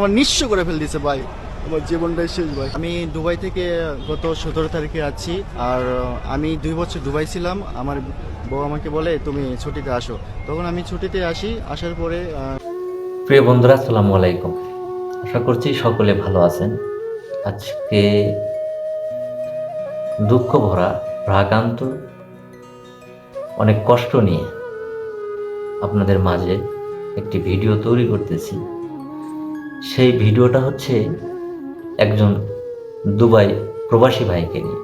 আমার নিঃস্ব করে ফেল দিছে ভাই, আমার জীবনটাই শেষ ভাই। আমি দুবাই থেকে গত 17 তারিখে আছি, আর আমি 2 বছর দুবাই ছিলাম। আমার বউ আমাকে বলে তুমি ছুটিতে আসো, তখন আমি ছুটিতে আসি। আসার পরে প্রিয় বন্ধুরা, আসসালামু আলাইকুম। আশা করছি সকলে ভালো আছেন। আজকে দুঃখ ভরা, ভারাক্রান্ত, অনেক কষ্ট নিয়ে আপনাদের মাঝে একটি ভিডিও তৈরি করতেছি। সেই ভিডিওটা হচ্ছে একজন দুবাই প্রবাসী ভাইকে নিয়ে।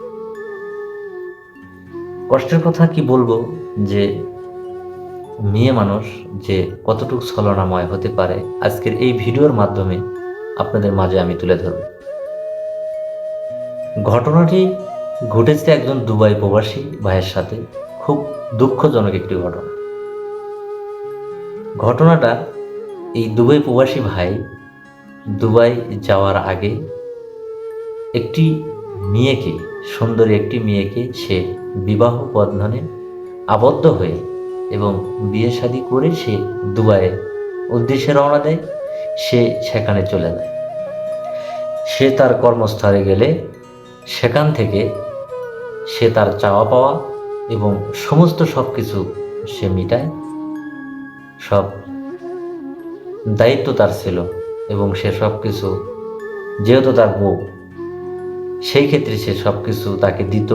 কষ্টের কথা কি বলবো, যে মেয়ে মানুষ যে কতটুকু ছলনাময় হতে পারে আজকের এই ভিডিওর মাধ্যমে আপনাদের মাঝে আমি তুলে ধরব। ঘটনাটি ঘটেছে একজন দুবাই প্রবাসী ভাইয়ের সাথে। খুব দুঃখজনক একটি ঘটনা। ঘটনাটা, এই দুবাই প্রবাসী ভাই দুবাই যাওয়ার আগে একটি মেয়েকে, সুন্দরী একটি মেয়েকে সে বিবাহ বন্ধনে আবদ্ধ হয়ে এবং বিয়ে শাদী করে সে দুবাইয়ের উদ্দেশ্যে রওনা দেয়। সে সেখানে চলে যায়। সে তার কর্মস্থলে গেলে সেখান থেকে সে তার চাওয়া পাওয়া এবং সমস্ত সব কিছু সে মিটায়। সব দায়িত্ব তার ছিল এবং সে সব কিছু, যেহেতু তার বউ, সেই ক্ষেত্রে সে সব কিছু তাকে দিত,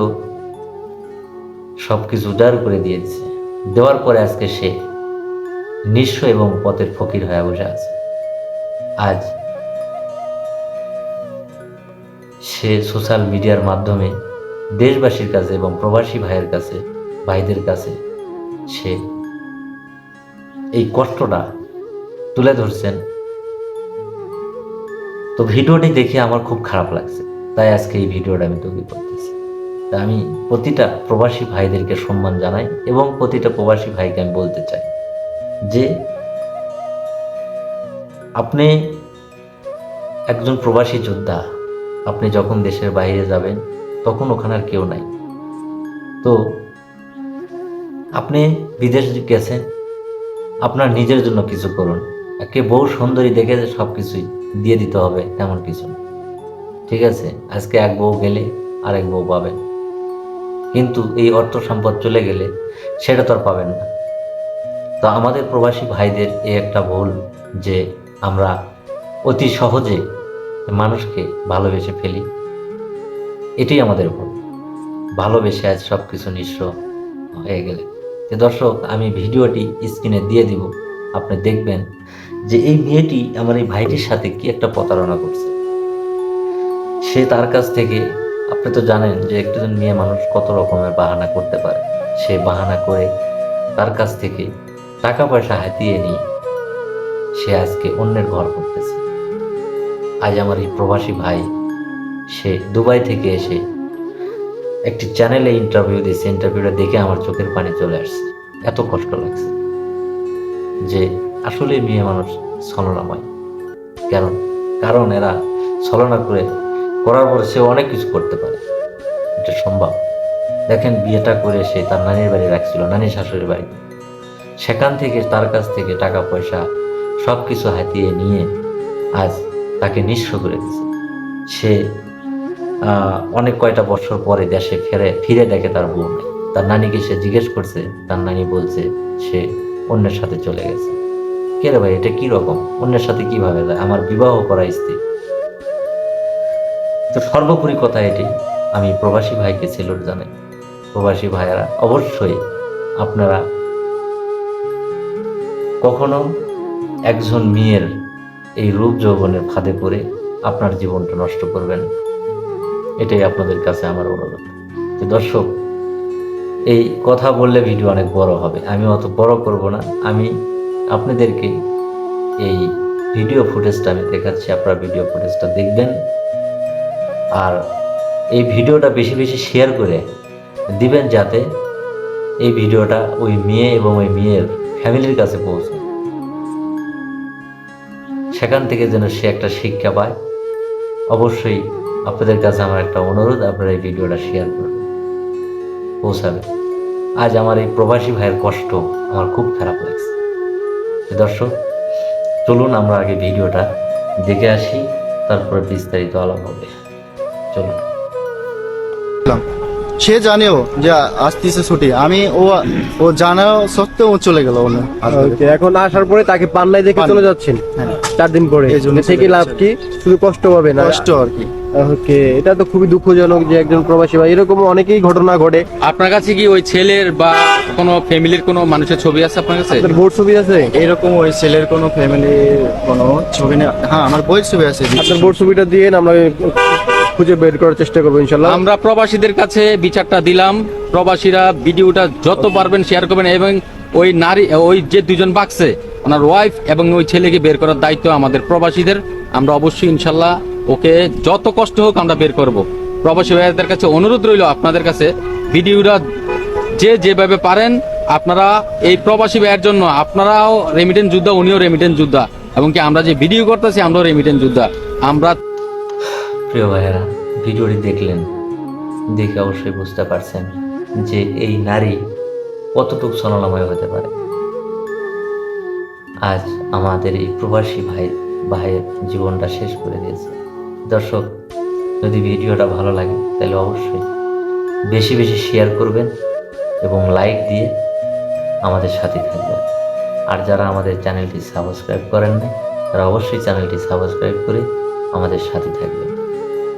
সব কিছু উজাড় করে দিয়েছে। দেওয়ার পরে আজকে সে নিঃস্ব এবং পথের ফকির হয়ে বসে আছে। আজ সে সোশ্যাল মিডিয়ার মাধ্যমে দেশবাসীর কাছে এবং প্রবাসী ভাইদের কাছে সে এই কষ্টটা তুলে ধরছেন। তো ভিডিওটি দেখে আমার খুব খারাপ লাগছে, তাই আজকে এই ভিডিওটা আমি তৈরি করতেছি। তা আমি প্রতিটা প্রবাসী ভাইদেরকে সম্মান জানাই এবং প্রতিটা প্রবাসী ভাইকে আমি বলতে চাই যে আপনি একজন প্রবাসী যোদ্ধা। আপনি যখন দেশের বাইরে যাবেন তখন ওখানে আর কেউ নাই। তো আপনি বিদেশ গেছেন, আপনার নিজের জন্য কিছু করুন। একে বউ সুন্দরী দেখে যে সব কিছুই দিয়ে দিতে হবে এমন কিছু না। ঠিক আছে, আজকে এক বউ গেলে আরেক বউ পাবেন, কিন্তু এই অর্থ সম্পদ চলে গেলে সেটা তো আর পাবেন না। তো আমাদের প্রবাসী ভাইদের এই একটা ভুল যে আমরা অতি সহজে মানুষকে ভালোবেসে ফেলি। এটাই আমাদের ভুল। ভালোবেসে আজ সব কিছু নিঃস্ব হয়ে গেলে। তো দর্শক, আমি ভিডিওটি স্ক্রিনে দিয়ে দিব, আপনি দেখবেন যে এই মেয়েটি আমার এই ভাইটির সাথে কি একটা প্রতারণা করছে। সে তার কাছ থেকে, আপনি তো জানেন যে একজন মেয়ে মানুষ কত রকমের বাহানা করতে পারে। সে বাহানা করে তার কাছ থেকে টাকা পয়সা হাতিয়ে নিয়ে সে আজকে অন্যের ঘর করতেছে। আজ আমার এই প্রবাসী ভাই সে দুবাই থেকে এসে একটি চ্যানেলে ইন্টারভিউ দিয়েছে। ইন্টারভিউটা দেখে আমার চোখের পানি চলে আসছে। এত কষ্ট লাগছে যে আসলে মেয়ে মানুষ ছলনাময়। কারণ কারণ এরা ছলনা করার পরে সে অনেক কিছু করতে পারে, এটা সম্ভব। দেখেন, বিয়েটা করে সে তার নানির বাড়ি রাখছিল, নানি শাশুড়ির বাড়ি। সেখান থেকে তার কাছ থেকে টাকা পয়সা সব কিছু হাতিয়ে নিয়ে আজ তাকে নিঃস্ব করে দিয়েছে। সে অনেক কয়টা বছর পরে দেশে ফিরে দেখে তার বউ নেই। তার নানিকে সে জিজ্ঞেস করছে, তার নানি বলছে সে অন্যের সাথে চলে গেছে। কে রে ভাই, এটা কি রকম? অন্যের সাথে কিভাবে যায়? আমার বিবাহ করা স্ত্রী। তো সর্বোপরি কথা এটি, আমি প্রবাসী ভাইকে সেলুট জানাই। প্রবাসী ভাইয়েরা, অবশ্যই আপনারা কখনো একজন মেয়ের এই রূপ যৌবনের ফাঁদে পড়ে আপনার জীবনটা নষ্ট করবেন না। এটাই আপনাদের কাছে আমার অনুরোধ। তো দর্শক, এই কথা বললে ভিডিও অনেক বড় হবে, আমি অত বড় করব না। আমি আপনাদেরকে এই ভিডিও ফুটেজটা আমি দেখাচ্ছি, আপনারা ভিডিও ফুটেজটা দেখবেন। আর এই ভিডিওটা বেশি বেশি শেয়ার করে দিবেন, যাতে এই ভিডিওটা ওই মেয়ে এবং ওই মেয়ের ফ্যামিলির কাছে পৌঁছায়। সেখান থেকে যেন সে একটা শিক্ষা পায়। অবশ্যই আপনাদের কাছে আমার একটা অনুরোধ, আপনারা এই ভিডিওটা শেয়ার করবেন, পৌঁছাবে। আজ আমার এই প্রবাসী ভাইয়ের কষ্ট আমার খুব খারাপ লাগছে। দর্শক, চলুন আমরা আগে ভিডিওটা দেখে আসি, তারপরে বিস্তারিত আলাপ হবে। চলো। সে জানেও যে আসতেছে ছুটি, আমি ও জানা সত্ত্বেও ও চলে গেল অন্য ওকে, এখন আসার পরে তাকে পান্নায় দেখে পান- চলে যাচ্ছেন হ্যাঁ, 4 দিন পরে, এই জন্য থেকে চলে লাভ যাচ্ছেন। কি, শুধু কষ্ট পাবে না। কষ্ট আর কি। ওকে, এটা তো খুবই দুঃখজনক যে একজন প্রবাসী ভাই, এরকম অনেকেই ঘটনা ঘটে। আপনার কাছে কি ওই ছেলের বা কোনো ফ্যামিলির কোনো মানুষের ছবি আছে আপনার কাছে? আপনার বোর্ড ছবি আছে? এরকম ওই ছেলের কোনো ফ্যামিলি কোনো ছবি নেই। হ্যাঁ, আমার বইয়ের ছবি আছে। আপনার বোর্ড ছবিটা দিয়ে আমরা খুঁজে বের করার চেষ্টা করবো ইনশাল্লাহ। আমরা প্রবাসীদের কাছে বিচারটা দিলাম, প্রবাসীরা ভিডিওটা যত পারবেন শেয়ার করবেন, এবং ওই নারী, ওই যে দুজন বাগছে ওনার ওয়াইফ এবং ওই ছেলেকে বের করার দায়িত্ব আমাদের প্রবাসীদের। আমরা অবশ্যই ইনশাল্লাহ ওকে যত কষ্ট হোক আমরা বের করব। প্রবাসী ভাইদের কাছে অনুরোধ রইল আপনাদের কাছে, ভিডিওটা যে যেভাবে পারেন আপনারা এই প্রবাসী ভাইয়ের জন্য, আপনারাও রেমিটেন্স যোদ্ধা, উনিও রেমিটেন্স যোদ্ধা, এবং কি আমরা যে ভিডিও করতেছি আমরাও রেমিটেন্স যোদ্ধা। আমরা প্রিয় ভাইয়েরা, ভিডিওটি দেখলেন, দেখে অবশ্যই বুঝতে পারছেন যে এই নারী কতটুকু ছলনাময় হতে পারে। আজ আমাদের এই প্রবাসী ভাইয়ের জীবনটা শেষ করে দিয়েছে। দর্শক, যদি ভিডিওটা ভালো লাগে তাহলে অবশ্যই বেশি বেশি শেয়ার করবেন এবং লাইক দিয়ে আমাদের সাথে থাকবেন। আর যারা আমাদের চ্যানেলটি সাবস্ক্রাইব করেন না, তারা অবশ্যই চ্যানেলটি সাবস্ক্রাইব করে আমাদের সাথে থাকবেন।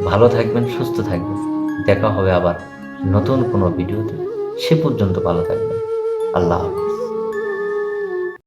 ভালো থাকবেন, সুস্থ থাকবেন। দেখা হবে আবার নতুন কোনো ভিডিওতে। সে পর্যন্ত ভালো থাকবেন। আল্লাহ হাফেজ।